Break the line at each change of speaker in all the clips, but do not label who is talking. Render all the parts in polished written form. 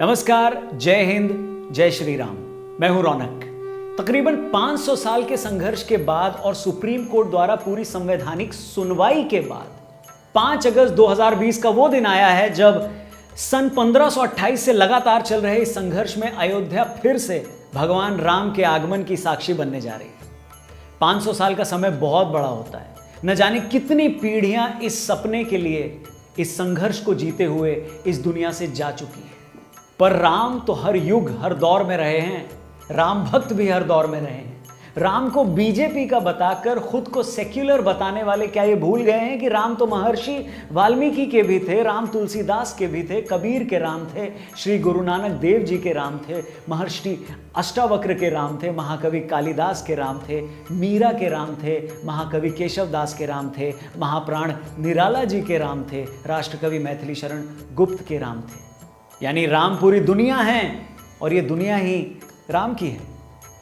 नमस्कार, जय हिंद, जय श्री राम। मैं हूं रौनक। तकरीबन 500 साल के संघर्ष के बाद और सुप्रीम कोर्ट द्वारा पूरी संवैधानिक सुनवाई के बाद 5 अगस्त 2020 का वो दिन आया है जब सन 1528 से लगातार चल रहे इस संघर्ष में अयोध्या फिर से भगवान राम के आगमन की साक्षी बनने जा रही है। 500 साल का समय बहुत बड़ा होता है। न जाने कितनी पीढ़ियां इस सपने के लिए, इस संघर्ष को जीते हुए इस दुनिया से जा चुकी है। पर राम तो हर युग, हर दौर में रहे हैं। राम भक्त भी हर दौर में रहे हैं। राम को बीजेपी का बताकर खुद को सेक्युलर बताने वाले क्या ये भूल गए हैं कि राम तो महर्षि वाल्मीकि के भी थे, राम तुलसीदास के भी थे, कबीर के राम थे, श्री गुरु नानक देव जी के राम थे, महर्षि अष्टावक्र के राम थे, महाकवि कालिदास के राम थे, मीरा के राम थे, महाकवि केशव दास के राम थे, महाप्राण निराला जी के राम थे, राष्ट्रकवि मैथिली शरण गुप्त के राम थे। यानी राम पूरी दुनिया है और ये दुनिया ही राम की है।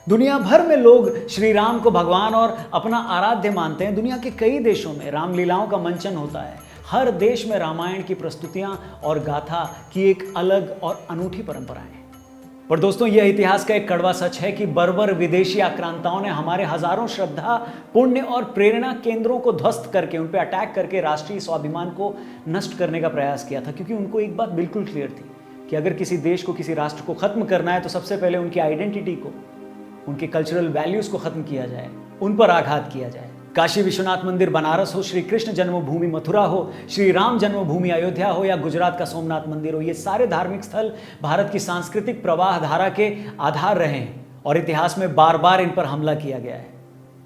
दुनिया भर में लोग श्री राम को भगवान और अपना आराध्य मानते हैं। दुनिया के कई देशों में रामलीलाओं का मंचन होता है। हर देश में रामायण की प्रस्तुतियां और गाथा की एक अलग और अनूठी परंपरा है। पर दोस्तों, यह इतिहास का एक कड़वा सच है कि बर्बर विदेशी आक्रांताओं ने हमारे हजारों श्रद्धा, पुण्य और प्रेरणा केंद्रों को ध्वस्त करके, उन पर अटैक करके राष्ट्रीय स्वाभिमान को नष्ट करने का प्रयास किया था। क्योंकि उनको एक बात बिल्कुल क्लियर थी कि अगर किसी देश को, किसी राष्ट्र को खत्म करना है तो सबसे पहले उनकी आइडेंटिटी को, उनके कल्चरल वैल्यूज को खत्म किया जाए, उन पर आघात किया जाए। काशी विश्वनाथ मंदिर बनारस हो, श्री कृष्ण जन्मभूमि मथुरा हो, श्री राम जन्मभूमि अयोध्या हो या गुजरात का सोमनाथ मंदिर हो, ये सारे धार्मिक स्थल भारत की सांस्कृतिक प्रवाह धारा के आधार रहे हैं और इतिहास में बार बार इन पर हमला किया गया है।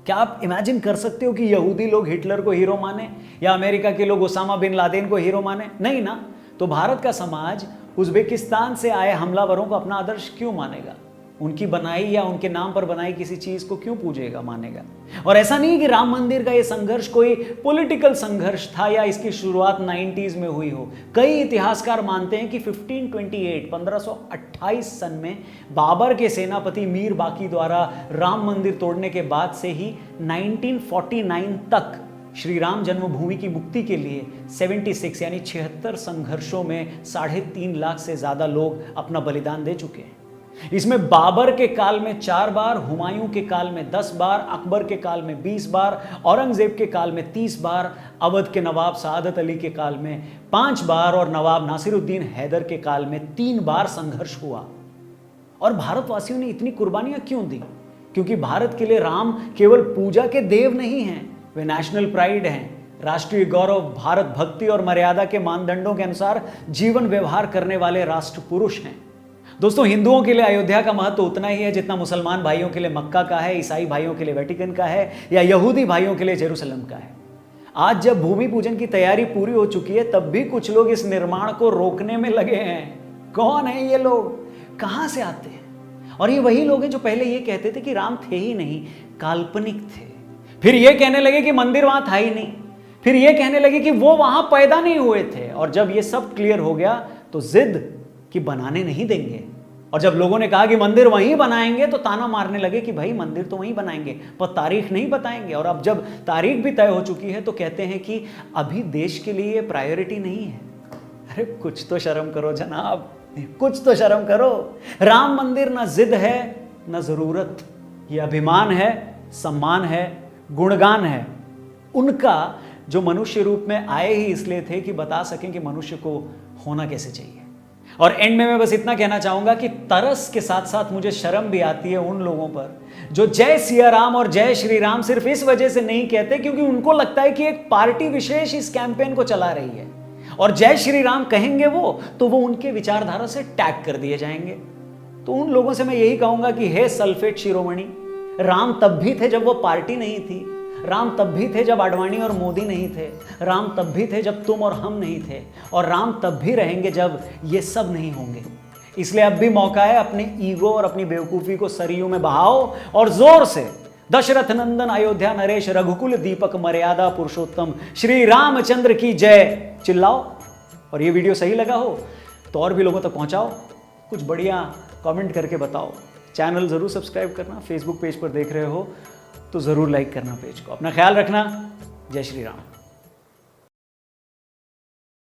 क्या आप इमेजिन कर सकते हो कि यहूदी लोग हिटलर को हीरो माने या अमेरिका के लोग ओसामा बिन लादेन को हीरो माने? नहीं ना। तो भारत का समाज उज्बेकिस्तान से आए हमलावरों को अपना आदर्श क्यों मानेगा? उनकी बनाई या उनके नाम पर बनाई किसी चीज को क्यों पूजेगा, मानेगा? और ऐसा नहीं कि राम मंदिर का ये संघर्ष कोई पॉलिटिकल संघर्ष था या इसकी शुरुआत 90s में हुई हो। कई इतिहासकार मानते हैं कि 1528 सन में बाबर के सेनापति मीर बाकी द्वारा राम मंदिर तोड़ने के बाद से ही 1949 तक श्री राम जन्मभूमि की मुक्ति के लिए 76 यानी 76 संघर्षों में 3.5 लाख से ज्यादा लोग अपना बलिदान दे चुके हैं। इसमें बाबर के काल में 4 बार, हुमायूं के काल में 10 बार, अकबर के काल में 20 बार, औरंगजेब के काल में 30 बार, अवध के नवाब सआदत अली के काल में 5 बार और नवाब नासिरुद्दीन हैदर के काल में 3 बार संघर्ष हुआ। और भारतवासियों ने इतनी कुर्बानियां क्यों दी? क्योंकि भारत के लिए राम केवल पूजा के देव नहीं हैं, वे नेशनल प्राइड हैं, राष्ट्रीय गौरव, भारत भक्ति और मर्यादा के मानदंडों के अनुसार जीवन व्यवहार करने वाले राष्ट्र पुरुष हैं। दोस्तों, हिंदुओं के लिए अयोध्या का महत्व उतना ही है जितना मुसलमान भाइयों के लिए मक्का का है, ईसाई भाइयों के लिए वेटिकन का है या यहूदी भाइयों के लिए जेरूसलम का है। आज जब भूमि पूजन की तैयारी पूरी हो चुकी है तब भी कुछ लोग इस निर्माण को रोकने में लगे हैं। कौन है ये लोग? कहां से आते हैं? और ये वही लोग हैं जो पहले ये कहते थे कि राम थे ही नहीं, काल्पनिक थे। फिर ये कहने लगे कि मंदिर वहां था ही नहीं। फिर ये कहने लगे कि वो वहां पैदा नहीं हुए थे। और जब ये सब क्लियर हो गया तो जिद कि बनाने नहीं देंगे। और जब लोगों ने कहा कि मंदिर वहीं बनाएंगे तो ताना मारने लगे कि भाई मंदिर तो वहीं बनाएंगे पर तारीख नहीं बताएंगे। और अब जब तारीख भी तय हो चुकी है तो कहते हैं कि अभी देश के लिए ये प्रायोरिटी नहीं है। अरे कुछ तो शर्म करो जनाब, कुछ तो शर्म करो। राम मंदिर ना जिद है ना जरूरत, ये अभिमान है, सम्मान है, गुणगान है उनका जो मनुष्य रूप में आए ही इसलिए थे कि बता सकें कि मनुष्य को होना कैसे चाहिए। और एंड में मैं बस इतना कहना चाहूंगा कि तरस के साथ साथ मुझे शर्म भी आती है उन लोगों पर जो जय सिया राम और जय श्री राम सिर्फ इस वजह से नहीं कहते क्योंकि उनको लगता है कि एक पार्टी विशेष इस कैंपेन को चला रही है और जय श्री राम कहेंगे वो तो वो उनके विचारधारा से टैग कर दिए जाएंगे। तो उन लोगों से मैं यही कहूंगा कि हे सल्फेट शिरोमणि, राम तब भी थे जब वो पार्टी नहीं थी। राम तब भी थे जब आडवाणी और मोदी नहीं थे। राम तब भी थे जब तुम और हम नहीं थे। और राम तब भी रहेंगे जब ये सब नहीं होंगे। इसलिए अब भी मौका है अपने ईगो और अपनी बेवकूफ़ी को सरयू में बहाओ और जोर से दशरथ नंदन अयोध्या नरेश रघुकुल दीपक मर्यादा पुरुषोत्तम श्री रामचंद्र की जय चिल्लाओ। और ये वीडियो सही लगा हो तो और भी लोगों तक पहुंचाओ। कुछ बढ़िया कमेंट करके बताओ। चैनल ज़रूर सब्सक्राइब करना। फेसबुक पेज पर देख रहे हो तो ज़रूर लाइक करना पेज को। अपना ख्याल रखना। जय श्री राम।